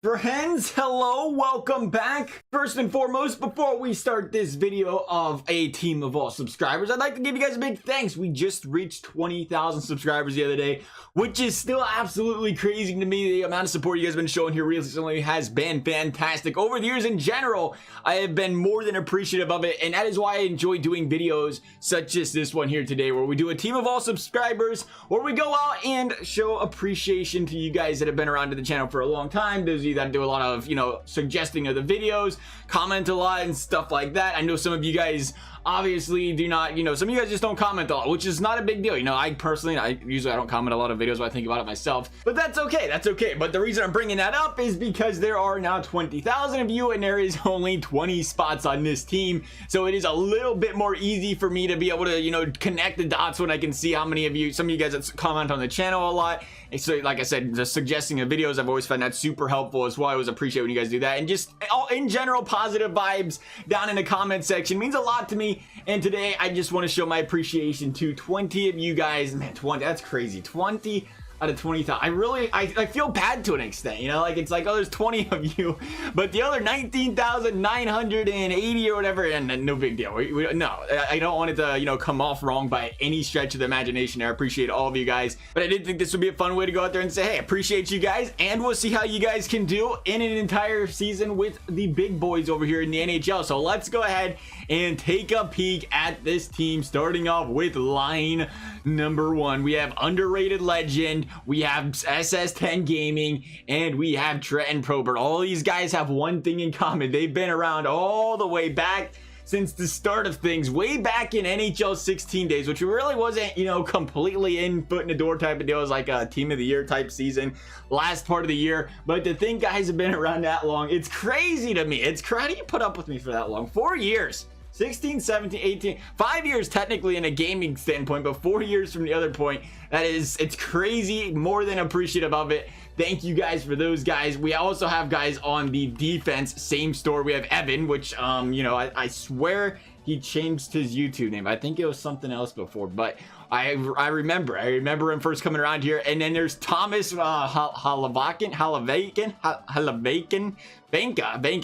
Friends, hello, welcome back. First and foremost, before we start this video of a team of all subscribers, I'd like to give you guys a big thanks. We just reached 20,000 subscribers the other day, which is still absolutely crazy to me. The amount of support you guys have been showing here recently has been fantastic. Over the years in general, I have been more than appreciative of it, and that is why I enjoy doing videos such as this one here today, where we do a team of all subscribers, where we go out and show appreciation to you guys that have been around to the channel for a long time. Those of you that do a lot of, suggesting of the videos, comment a lot and stuff like that. I know some of you guys obviously do not, some of you guys just don't comment a lot, which is not a big deal. I usually don't comment a lot of videos when I think about it myself, but that's okay. But the reason I'm bringing that up is because there are now 20,000 of you and there is only 20 spots on this team, so it is a little bit more easy for me to be able to connect the dots when I can see how many of you, some of you guys that comment on the channel a lot. And so, like I said, the suggesting of videos, I've always found that super helpful as well. I always appreciate when you guys do that. And just in general, positive vibes down in the comment section means a lot to me. And today, I just want to show my appreciation to 20 of you guys. Man, 20, that's crazy. 20 out of 20,000. I feel bad to an extent, it's like, oh, there's 20 of you, but the other 19,980 or whatever, and no big deal. No, I don't want it to, come off wrong by any stretch of the imagination. I appreciate all of you guys, but I did think this would be a fun way to go out there and say, hey, appreciate you guys, and we'll see how you guys can do in an entire season with the big boys over here in the NHL. So let's go ahead and take a peek at this team, starting off with line number 1. We have underrated legend, we have SS10 Gaming, and we have Trenton Probert. All these guys have one thing in common. They've been around all the way back since the start of things, way back in NHL 16 days, which really wasn't, completely in foot in the door type of deal. It was like a team of the year type season, last part of the year. But to think guys have been around that long, it's crazy to me. How do you put up with me for that long? 4 years. 16, 17, 18, 5 years technically in a gaming standpoint, but 4 years from the other point. It's crazy, more than appreciative of it. Thank you guys for those guys. We also have guys on the defense, same store. We have Evan, which, I swear he changed his YouTube name. I think it was something else before, but I remember him first coming around here. And then there's Thomas Halavakin.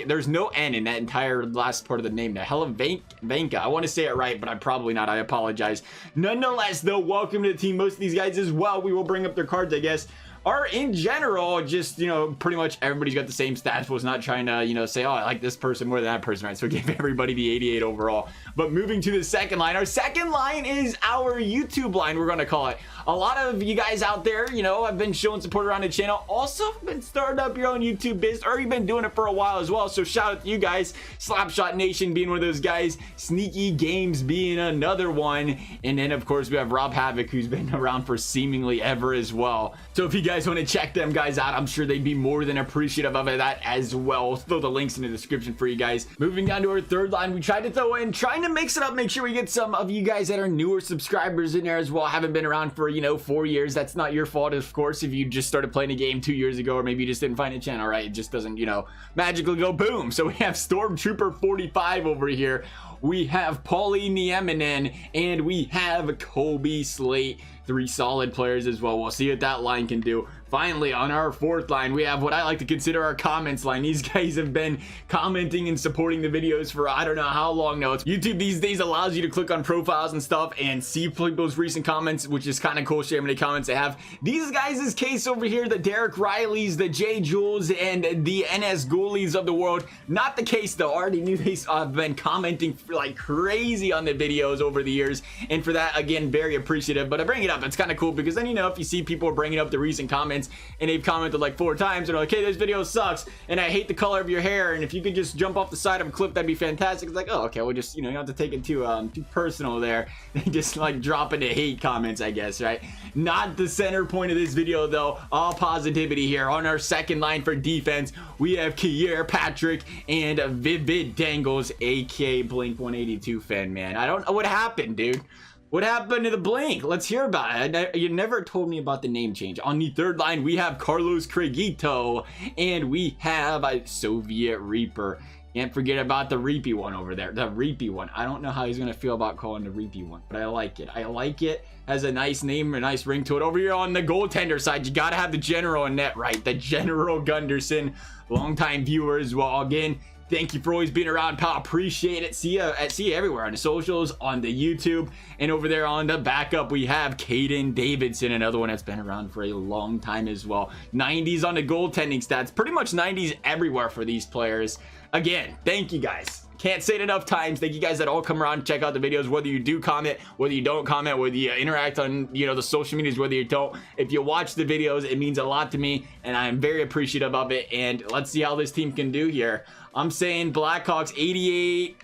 There's no N in that entire last part of the name there. Halavanka. I want to say it right, but I'm probably not. I apologize. Nonetheless, though, welcome to the team. Most of these guys as well, we will bring up their cards, I guess, are in general just, pretty much everybody's got the same stats. Was not trying to, say, oh, I like this person more than that person, right? So give everybody the 88 overall. But moving to the second line, our second line is our YouTube line, we're going to call it. A lot of you guys out there, have been showing support around the channel. Also been starting up your own YouTube biz, or you've been doing it for a while as well. So shout out to you guys. Slapshot Nation being one of those guys. Sneaky Games being another one. And then, of course, we have Rob Havoc, who's been around for seemingly ever as well. So if you guys want to check them guys out, I'm sure they'd be more than appreciative of that as well. I'll throw the links in the description for you guys. Moving down to our third line, we tried to throw in, trying to mix it up, make sure we get some of you guys that are newer subscribers in there as well. Haven't been around for 4 years. That's not your fault, of course, if you just started playing a game 2 years ago, or maybe you just didn't find a channel, right? It just doesn't magically go boom. So we have Stormtrooper 45 over here, we have Paulie Nieminen, and we have Kobe Slate. 3 solid players as well. We'll see what that line can do. Finally, on our fourth line, we have what I like to consider our comments line. These guys have been commenting and supporting the videos for I don't know how long now. YouTube these days allows you to click on profiles and stuff and see people's recent comments, which is kind of cool. Share how many comments they have. These guys' case over here, the Derek Rileys, the Jay Jules, and the NS Ghoulies of the world. Not the case though. I already knew they've been commenting like crazy on the videos over the years, and for that, again, very appreciative. But I bring it up. It's kind of cool because then, if you see people bringing up the recent comments and they've commented like 4 times and they're like, hey, this video sucks and I hate the color of your hair, and if you could just jump off the side of a cliff, that'd be fantastic. It's like, oh, okay, we'll just, you don't have to take it too personal there. They just like dropping the hate comments, I guess, right? Not the center point of this video though. All positivity here. On our second line for defense, we have Kier Patrick and Vivid Dangles, aka Blink 182 fan, man. I don't know what happened, dude. What happened to the Blink? Let's hear about it. You never told me about the name change. On the third line, we have Carlos Craigito, and we have a Soviet Reaper. Can't forget about the Reapy one over there. The Reapy one. I don't know how he's going to feel about calling the Reapy one, but I like it. I like it. Has a nice name, a nice ring to it. Over here on the goaltender side, you got to have the general in net, right? The General Gunderson, longtime viewer as well. Again, thank you for always being around, pal. Appreciate it. See you everywhere on the socials, on the YouTube, and over there on the backup, we have Caden Davidson, another one that's been around for a long time as well. 90s on the goaltending stats. Pretty much 90s everywhere for these players. Again, thank you guys. Can't say it enough times. Thank you guys that all come around and check out the videos, whether you do comment, whether you don't comment, whether you interact on, the social medias, whether you don't. If you watch the videos, it means a lot to me, and I'm very appreciative of it. And let's see how this team can do here. I'm saying Blackhawks 88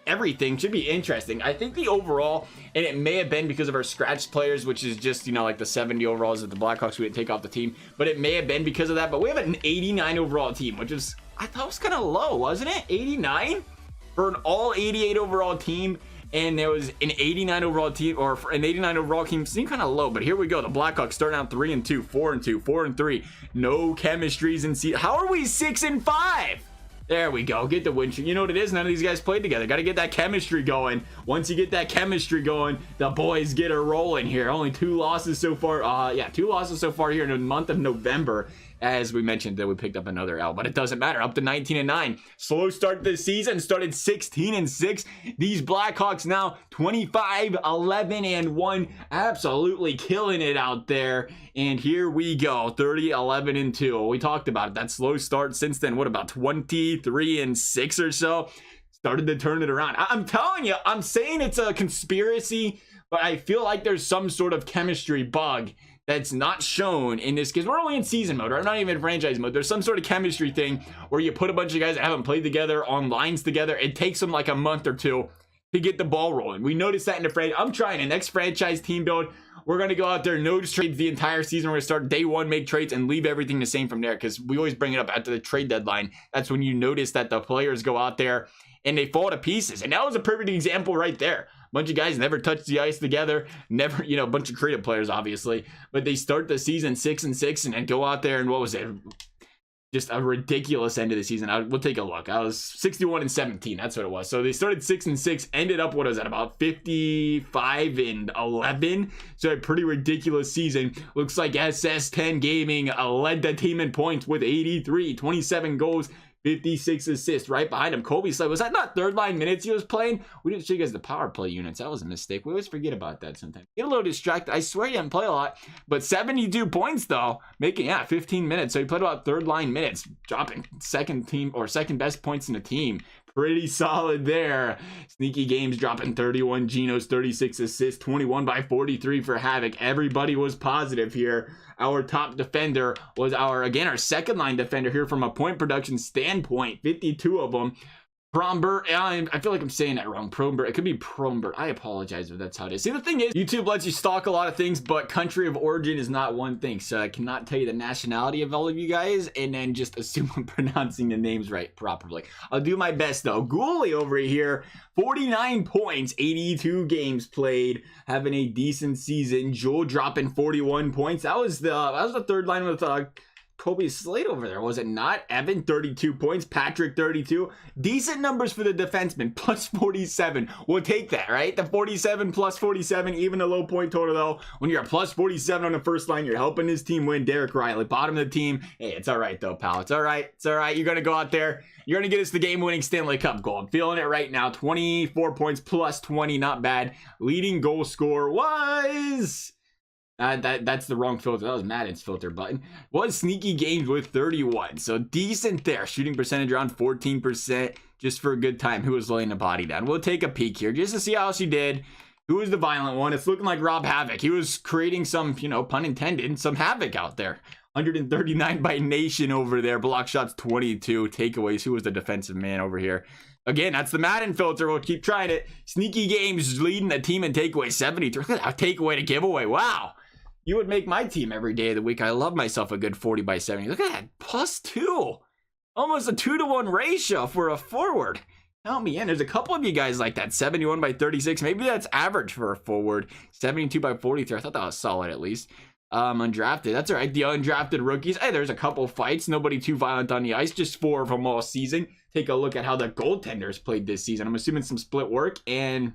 everything should be interesting. I think the overall, and it may have been because of our scratch players, which is just, like the 70 overalls that the Blackhawks we didn't take off the team, but it may have been because of that. But we have an 89 overall team, which is, I thought was kind of low, wasn't it? 89 for an all 88 overall team. And there was an 89 overall team, or an 89 overall team seemed kind of low, but here we go. The Blackhawks starting out 3-2, 4-2, 4-3. No chemistries in seat. How are we 6-5? There we go. Get the win streak. You know what it is? None of these guys played together. Got to get that chemistry going. Once you get that chemistry going, the boys get a rolling here. Only 2 losses so far. 2 losses so far here in the month of November. As we mentioned that we picked up another L, but it doesn't matter. Up to 19-9. Slow start this season. Started 16-6. These Blackhawks now 25-11-1. Absolutely killing it out there. And here we go. 30-11-2. We talked about it. That slow start since then. What about 23-6 or so? Started to turn it around. I'm telling you, I'm saying it's a conspiracy, but I feel like there's some sort of chemistry bug that's not shown in this, because we're only in season mode, right? Not even in franchise mode. There's some sort of chemistry thing where you put a bunch of guys that haven't played together on lines together. It takes them like a month or two to get the ball rolling. We noticed that in the franchise. I'm trying a next franchise team build. We're going to go out there, no trades the entire season. We're going to start day one, make trades, and leave everything the same from there, because we always bring it up after the trade deadline. That's when you notice that the players go out there and they fall to pieces. And that was a perfect example right there. Bunch of guys never touched the ice together, never, a bunch of creative players, obviously, but they start the season 6-6 and then go out there and what was it? Just a ridiculous end of the season. We'll take a look. I was 61-17. That's what it was. So they started 6-6, ended up, what was that, about 55-11. So a pretty ridiculous season. Looks like SS10 Gaming led the team in points with 83, 27 goals, 56 assists. Right behind him, Kobe Slade. Was that not third line minutes he was playing? We didn't show you guys the power play units. That was a mistake. We always forget about that sometimes. Get a little distracted. I swear he didn't play a lot, but 72 points though, making 15 minutes. So he played about third line minutes, dropping second team or second best points in the team. Pretty solid there. Sneaky Games dropping 31. Geno's 36 assists, 21 by 43 for Havoc. Everybody was positive here. Our top defender was our second line defender here from a point production standpoint. 52 of them. Prombert, I feel like I'm saying that wrong. Prombert, it could be Prombert. I apologize if that's how it is. See, the thing is, YouTube lets you stalk a lot of things, but country of origin is not one thing. So I cannot tell you the nationality of all of you guys and then just assume I'm pronouncing the names right properly. I'll do my best though. Ghoulie over here, 49 points, 82 games played, having a decent season. Joel dropping 41 points. That was the third line with Kobe Slade over there, was it not? Evan, 32 points. Patrick, 32. Decent numbers for the defenseman, plus 47. We'll take that, right? The 47 plus 47, even a low point total, though. When you're a plus 47 on the first line, you're helping his team win. Derek Riley, bottom of the team. Hey, it's all right, though, pal. It's all right. It's all right. You're going to go out there. You're going to get us the game-winning Stanley Cup goal. I'm feeling it right now. 24 points plus 20, not bad. Leading goal scorer was... that's the wrong filter. That was Madden's filter button. Was Sneaky Games with 31. So decent there. Shooting percentage around 14%. Just for a good time. Who was laying the body down? We'll take a peek here just to see how she did. Who was the violent one? It's looking like Rob Havoc. He was creating some, pun intended, some havoc out there. 139 by Nation over there. Block shots 22. Takeaways. Who was the defensive man over here? Again, that's the Madden filter. We'll keep trying it. Sneaky Games leading the team in takeaways. 73. Look at that takeaway to giveaway. Wow. You would make my team every day of the week. I love myself a good 40 by 70. Look at that. +2. Almost a 2-to-1 ratio for a forward. Count me in. There's a couple of you guys like that. 71 by 36. Maybe that's average for a forward. 72 by 43. I thought that was solid at least. Undrafted. That's all right. The undrafted rookies. Hey, there's a couple fights. Nobody too violent on the ice. Just 4 of them all season. Take a look at how the goaltenders played this season. I'm assuming some split work, and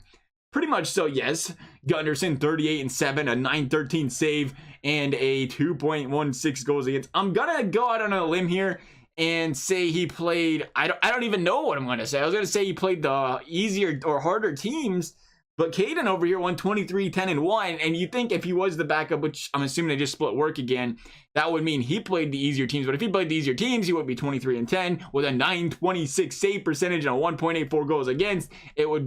pretty much so, yes. Gunderson, 38-7, a 913 save, and a 2.16 goals against. I'm gonna go out on a limb here and say he played. I don't even know what I'm gonna say. I was gonna say he played the easier or harder teams. But Caden over here won 23-10-1, and you think if he was the backup, which I'm assuming they just split work again, that would mean he played the easier teams. But if he played the easier teams, he would be 23-10 with a 926 save percentage and a 1.84 goals against. It'd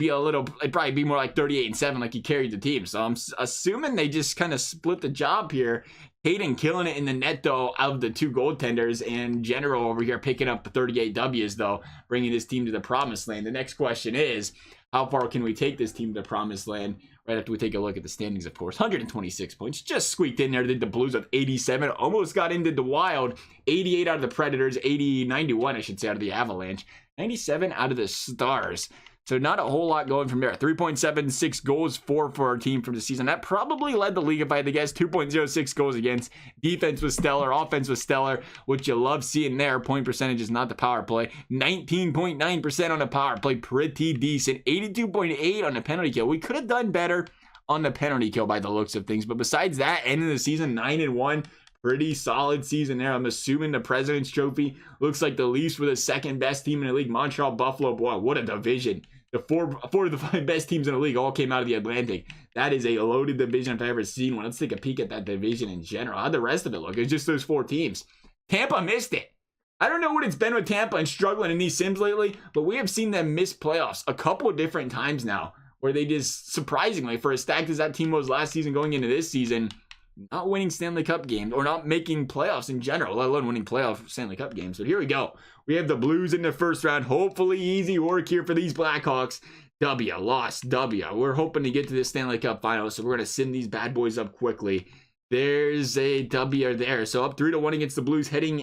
probably be more like 38-7, like he carried the team. So I'm assuming they just kind of split the job here. Caden killing it in the net, though, of the 2 goaltenders, and General over here picking up the 38 W's, though, bringing this team to the promised land. The next question is, how far can we take this team to the promised land? Right after we take a look at the standings, of course. 126 points. Just squeaked in there. Did the Blues with 87. Almost got into the Wild. 88 out of the Predators. 91, I should say, out of the Avalanche. 97 out of the Stars. So not a whole lot going from there. 3.76 goals for our team from the season. That probably led the league, if I had to guess. 2.06 goals against. Defense was stellar. Offense was stellar, which you love seeing there. Point percentage is not the power play. 19.9% on the power play. Pretty decent. 82.8 on the penalty kill. We could have done better on the penalty kill by the looks of things. But besides that, ending the season 9-1. Pretty solid season there. I'm assuming the President's Trophy looks like the Leafs were the second best team in the league. Montreal, Buffalo, boy, what a division. The four of the 5 best teams in the league all came out of the Atlantic. That is a loaded division if I've ever seen one. Let's take a peek at that division in general. How'd the rest of it look? It's just those 4 teams. Tampa missed it. I don't know what it's been with Tampa and struggling in these sims lately, but we have seen them miss playoffs a couple of different times now, where they just, surprisingly, for as stacked as that team was last season going into this season, not winning Stanley Cup games or not making playoffs in general, let alone winning playoff Stanley Cup games. So here we go. We have the Blues in the first round. Hopefully easy work here for these Blackhawks. W, lost, W. We're hoping to get to the Stanley Cup finals, so we're going to send these bad boys up quickly. There's a W there. So up 3-1 against the Blues, heading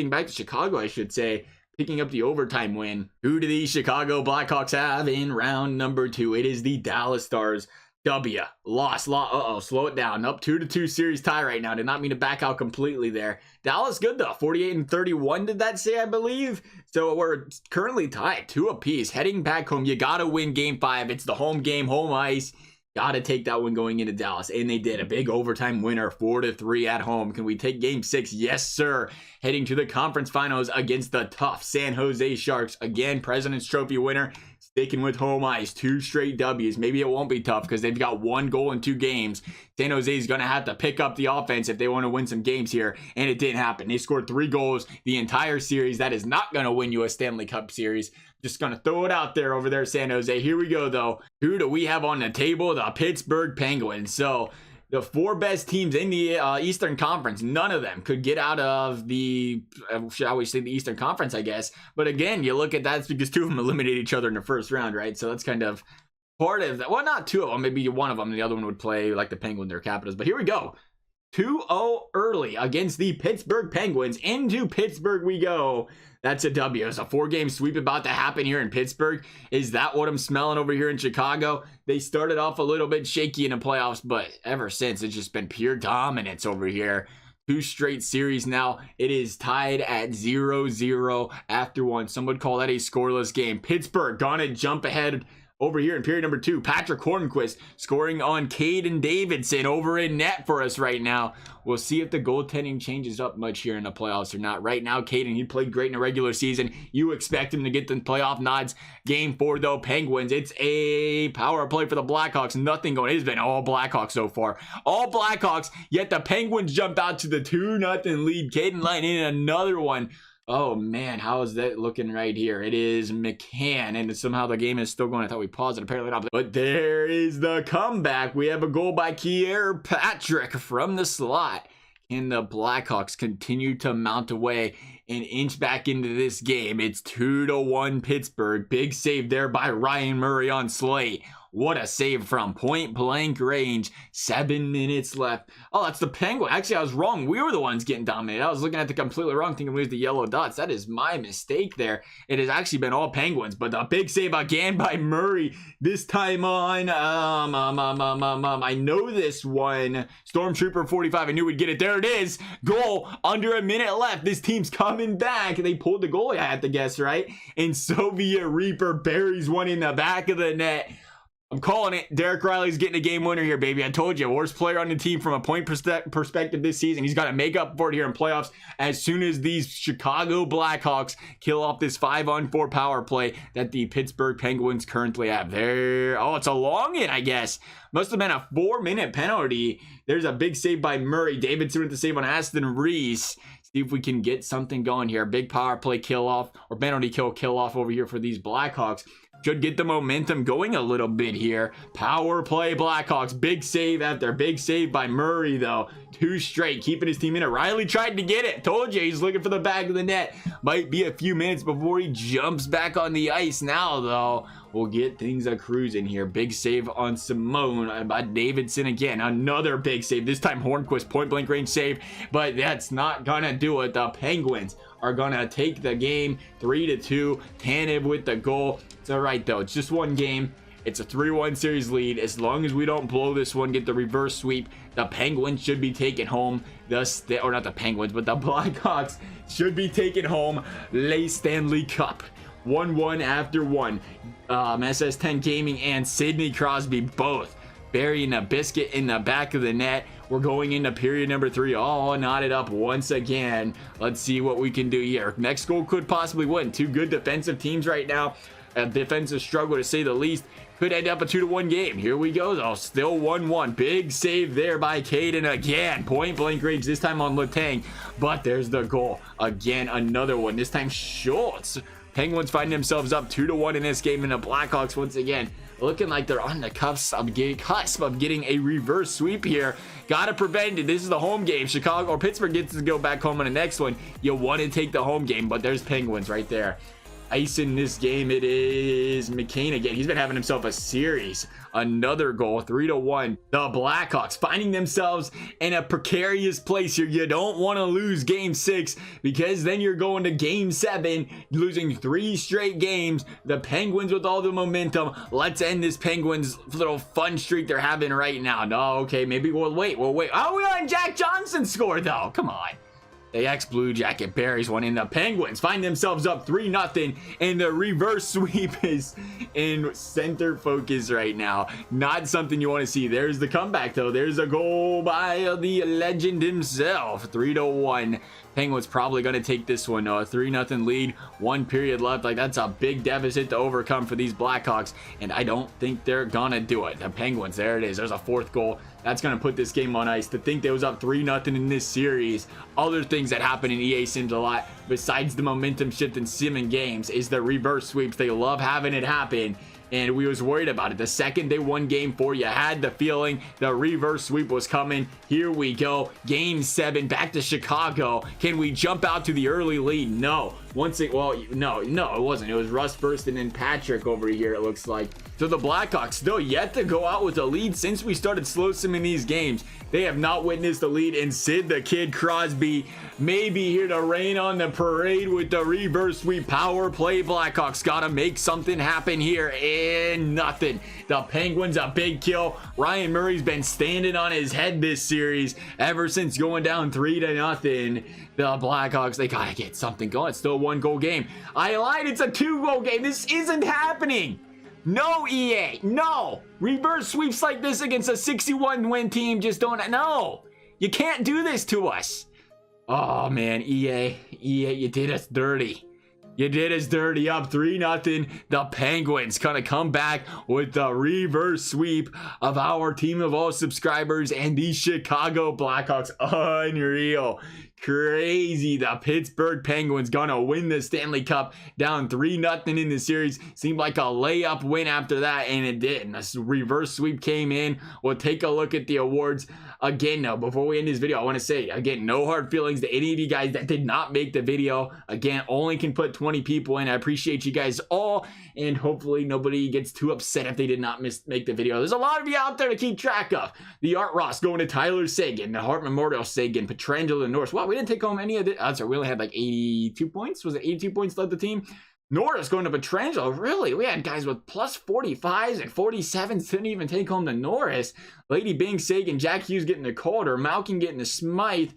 back to Chicago, I should say. Picking up the overtime win. Who do these Chicago Blackhawks have in round number 2? It is the Dallas Stars. W, lost. Slow it down. Up 2-2 series tie right now. Did not mean to back out completely there. Dallas good though. 48-31 did that say, I believe. So we're currently tied 2 apiece. Heading back home. You gotta win game 5. It's the home game, home ice. Gotta take that one going into Dallas. And they did. A big overtime winner, 4-3 at home. Can we take game 6? Yes, sir. Heading to the conference finals against the tough San Jose Sharks. Again, President's Trophy winner. Sticking with home ice, 2 straight W's. Maybe it won't be tough because they've got 1 goal in 2 games. San Jose is going to have to pick up the offense if they want to win some games here, and it didn't happen. They scored 3 goals the entire series. That is not going to win you a Stanley Cup series. Just going to throw it out there over there, San Jose. Here we go, though. Who do we have on the table? The Pittsburgh Penguins. So the 4 best teams in the Eastern Conference, none of them could get out of the, shall we say, the Eastern Conference, I guess. But again, you look at that, it's because 2 of them eliminated each other in the first round, right? So that's kind of part of that. Well, not 2 of them. Maybe one of them, and the other one would play like the Penguins or Capitals. But here we go. 2-0 early against the Pittsburgh Penguins. Into Pittsburgh we go. That's a W. It's a 4-game sweep about to happen here in Pittsburgh. Is that what I'm smelling over here in Chicago? They started off a little bit shaky in the playoffs, but ever since, it's just been pure dominance over here. 2 straight series now. It is tied at 0-0 after 1. Some would call that a scoreless game. Pittsburgh gonna jump ahead over here in period number 2. Patrick Hornquist scoring on Caden Davidson over in net for us right now. We'll see if the goaltending changes up much here in the playoffs or not. Right now, Caden, he played great in the regular season. You expect him to get the playoff nods. Game 4, though, Penguins. It's a power play for the Blackhawks. Nothing going. It's been all Blackhawks so far. All Blackhawks, yet the Penguins jump out to the 2-0 lead. Caden lining in another one. Oh man, how is that looking right here? It is McCann, and somehow the game is still going. I thought we paused it, apparently not. But there is the comeback. We have a goal by Kier Patrick from the slot. And the Blackhawks continue to mount away and inch back into this game. It's 2-1 Pittsburgh. Big save there by Ryan Murray on Slate. What a save from point blank range. 7 minutes left. Oh, that's the Penguin. Actually, I was wrong. We were the ones getting dominated. I was looking at the completely wrong thing and lose the yellow dots. That is my mistake there. It has actually been all Penguins, but the big save again by Murray. This time on, I know this one. Stormtrooper 45. I knew we'd get it. There it is. Goal. Under a minute left. This team's coming back. They pulled the goalie, I had to guess, right? And Soviet Reaper buries one in the back of the net. I'm calling it. Derek Riley's getting a game winner here, baby. I told you, worst player on the team from a point perspective this season. He's got to make up for it here in playoffs as soon as these Chicago Blackhawks kill off this 5-on-4 power play that the Pittsburgh Penguins currently have. There. Oh, it's a long in, I guess. Must have been a 4-minute penalty. There's a big save by Murray. Davidson with the save on Aston Reese. See if we can get something going here. Big power play kill off or penalty kill off over here for these Blackhawks. Should get the momentum going a little bit here. Power play Blackhawks. Big save after big save by Murray, though. 2 straight, keeping his team in it. Riley tried to get it. Told you, he's looking for the back of the net. Might be a few minutes before he jumps back on the ice now, though. We'll get things a cruising here. Big save on Simone by Davidson again. Another big save. This time Hornquist point blank range save, but that's not gonna do it. The Penguins are gonna take the game 3-2. Tanev with the goal. It's all right though. It's just one game. It's a 3-1 series lead. As long as we don't blow this one, get the reverse sweep, the Penguins should be taking home or not the Penguins, but the Blackhawks should be taking home the Stanley Cup. 1-1 after one. SS10 Gaming and Sidney Crosby both burying a biscuit in the back of the net. We're going into period number 3, all knotted up once again. Let's see what we can do here. Next goal could possibly win. 2 good defensive teams right now. A defensive struggle to say the least. Could end up a 2-1 game. Here we go though. Still 1-1. Big save there by Caden again. Point blank range this time on Letang. But there's the goal. Again, another one. This time Schultz. Penguins find themselves up 2-1 in this game, and the Blackhawks once again looking like they're on the cusp of getting a reverse sweep here. Gotta prevent it. This is the home game. Chicago or Pittsburgh gets to go back home on the next one. You want to take the home game, but there's Penguins right there. Ice in this game, it is McCain again. He's been having himself a series. Another goal, 3-1. The Blackhawks finding themselves in a precarious place here. You don't want to lose game 6 because then you're going to game 7, losing 3 straight games. The Penguins with all the momentum. Let's end this Penguins little fun streak they're having right now. No, okay, maybe we'll wait. Oh, we let Jack Johnson score though. Come on. The ex-Blue Jacket buries one in. The Penguins find themselves up 3-0, and the reverse sweep is in center focus right now. Not something you want to see. There's the comeback, though. There's a goal by the legend himself. 3-1. Penguins probably going to take this one. A 3-0 lead. 1 period left. Like, that's a big deficit to overcome for these Blackhawks, and I don't think they're going to do it. The Penguins, there it is. There's a 4th goal. That's going to put this game on ice. To think they was up 3-0 in this series. Other things that happen in EA Sims a lot, besides the momentum shift in Sim games, is the reverse sweeps. They love having it happen. And we was worried about it. The second they won game 4, you had the feeling the reverse sweep was coming. Here we go. Game 7, back to Chicago. Can we jump out to the early lead? No. No, it wasn't. It was Russ first and then Patrick over here, it looks like. So the Blackhawks still yet to go out with a lead since we started slow simming these games. They have not witnessed the lead, and Sid the Kid Crosby may be here to rain on the parade with the reverse sweep power play. Blackhawks gotta make something happen here, and nothing. The Penguins a big kill. Ryan Murray's been standing on his head this series ever since going down 3-0. The Blackhawks, they gotta get something going. It's still a 1-goal game. I lied, it's a 2-goal game. This isn't happening. No, EA, no. Reverse sweeps like this against a 61-win team just don't, no. You can't do this to us. Oh man, EA, you did us dirty. You did us dirty. Up 3-0. The Penguins gonna come back with the reverse sweep of our team of all subscribers and the Chicago Blackhawks. Unreal. crazy. The Pittsburgh Penguins gonna win the Stanley Cup, down 3-0 in the series. Seemed like a layup win after that, and it didn't. A reverse sweep came in. We'll take a look at the awards again. Now, before we end this video, I want to say again, no hard feelings to any of you guys that did not make the video. Again, only can put 20 people in. I appreciate you guys all, and hopefully nobody gets too upset if they did not make the video. There's a lot of you out there to keep track of. The Art Ross going to Tyler Seguin, the Hart Memorial Seguin, Petrangelo Norris. Wow, we didn't take home any of it. Sorry, we only had like 82 points. Was it 82 points led the team? Norris going to Petrangelo. Really? We had guys with plus 45s and 47s. Didn't even take home the Norris. Lady Bing, Sagan, Jack Hughes getting the Calder. Malkin getting the Smythe.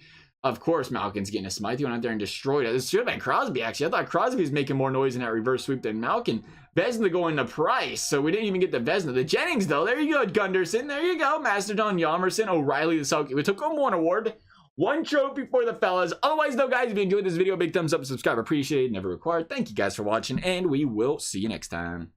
Of course, Malkin's getting a Smythe. He went out there and destroyed it. This should have been Crosby, actually. I thought Crosby was making more noise in that reverse sweep than Malkin. Vezina going to Price, so we didn't even get the Vezina. The Jennings, though. There you go, Gunderson. There you go. Mastodon, Yamerson, O'Reilly, the Selkie. We took home one award. One trophy for the fellas. Otherwise, though, guys, if you enjoyed this video, big thumbs up, subscribe. Appreciated, never required. Thank you guys for watching, and we will see you next time.